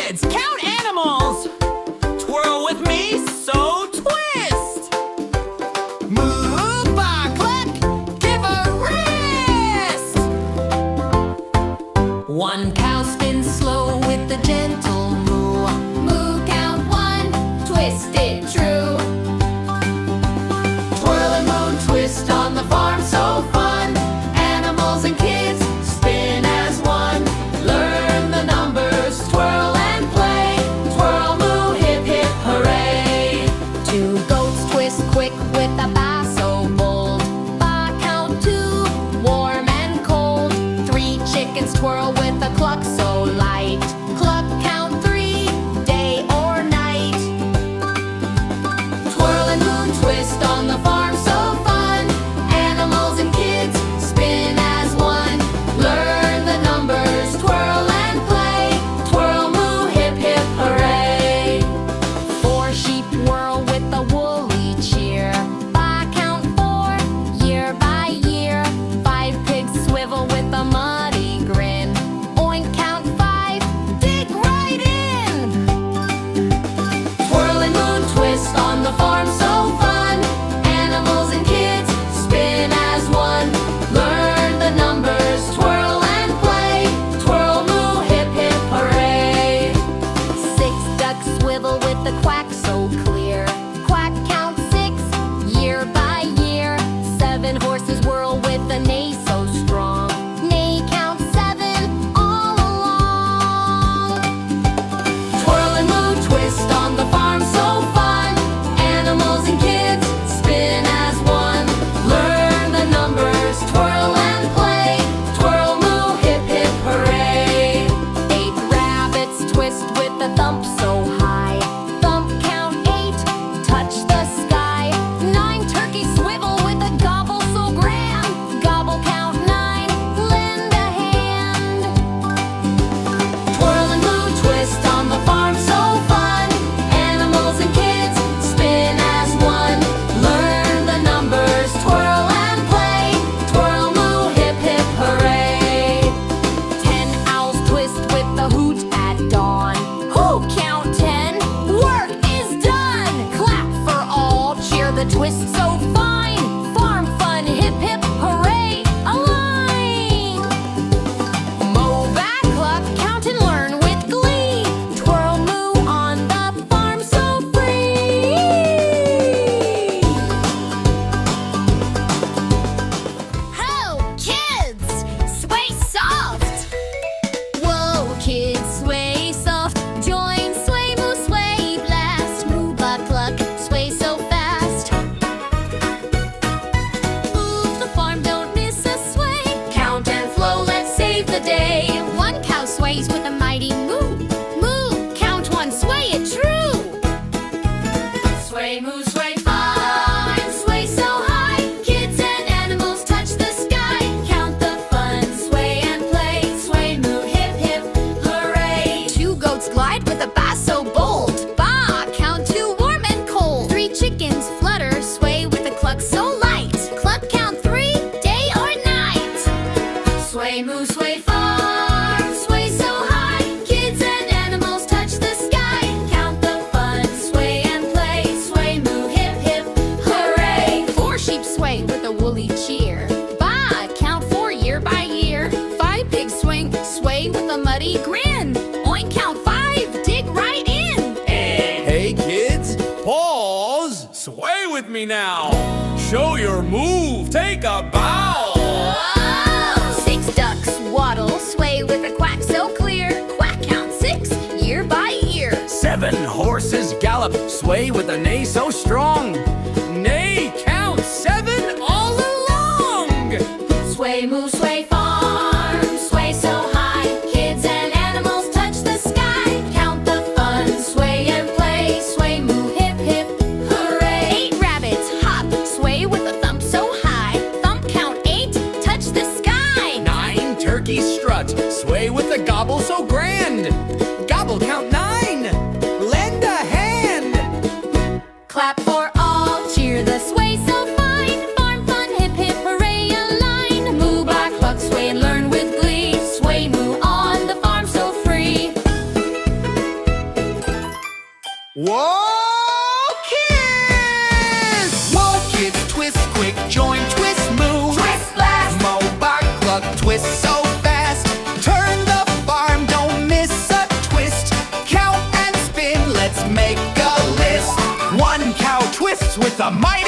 kids, count animals. Twirl with me, so twist. Move, click, give a wrist. One cow spins slow with a gentle moo. Moo, count one, twist it true. Twirl and moon, twist on the farm, so fun. Animals and kids spin as one. Learn the numbers, twirl and play. Twirl, moo, hip, hip, hooray. Two goats twist quick with a basso bold. Ba, count two, warm and cold. Three chickens twirl with a cluck so light. Cluck, count three, day or night. Twirl and moon, twist on the farm, so fun. Animals and kids spin as one. Learn the numbers, twirl and play. Twirl, moo, hip, hip, hooray. Four sheep whirl with a woolly cheer. Ba, count four, year by year. Five pigs swivel with a muddy grin. Oink, count five, dig right in. Twirl and moon, twist on the farm, so fun. Animals and kids spin as one. Learn the numbers, twirl and play. Twirl, moo, hip, hip, hooray. Six ducks swivel with the quack so clear. Quack, count six, year by year. Seven horses whirl with the neigh so strong. Neigh, count seven, all along. Twirl and moon, twist on the farm, so fun. Animals and kids spin as one. Learn the numbers, twirl and play. Twirl, moo, hip, hip, hooray. Eight rabbits twist with a thump so high. Thump, count eight, touch the sky. Nine turkeys swivel with a gobble so grand. Gobble, count nine, lend a hand. Twirl and moon, twist on the farm, so fun. Animals and kids spin as one. Learn the numbers, twirl and play. Twirl, moo, hip, hip, hooray. 10 owls twist with the hoot at dawn. Who, count 10, work is done. Clap for all, cheer the twist so fine. Farm fun, hip, hip, hooray, align. Mow back, cluck, count and learn with glee. Twirl, moo, on the farm so free. Ho, kids, sway soft. Whoa, kids, sway soft. Join sway, moo, sway blast. Moo, buck, cluck, sway so fast. Move the farm, don't miss a sway. Count and flow, let's save the day. One cow sways with a mighty moo. Moo, count one, sway it true. Sway, moo, sway fine, sway so high. Kids and animals touch the sky. Count the fun, sway and play. Sway, moo, hip, hip, hooray. Two goats glide with a bass so bold. Ba, count two, warm and cold. Three chickens flutter, sway with a cluck so light. Cluck, count three, day or night. Sway, moo, sway farm, sway so high. Kids and animals touch the sky. Count the fun, sway and play. Sway, moo, hip, hip, hooray. Four sheep sway with a woolly cheer. Ba, count four, year by year. Five pigs swing, sway with a muddy grin. Oink, count five, dig right in. Hey kids, pause. Sway with me now. Show your move, take a bow. Whoa! Six ducks waddle, sway with a quack so clear. Quack, count six, year by year. Seven horses gallop, sway with a neigh so strong. Neigh, count seven all along. Sway, moo, sway farm, sway so high. Kids and animals touch the sky. Count the fun, sway and play. Sway, moo, hip, hip, hooray. Eight rabbits hop, sway with a thump so high. Thump, count eight, touch the sky. Nine turkeys strut, sway with a gobble so grand. Gobble, count nine, lend a hand. Clap for Whoa, kids! Whoa, kids, twist quick, join, twist, move. Twist blast! Mobile club, twist so fast. Turn the farm, don't miss a twist. Count and spin, let's make a list. One cow twists with a mighty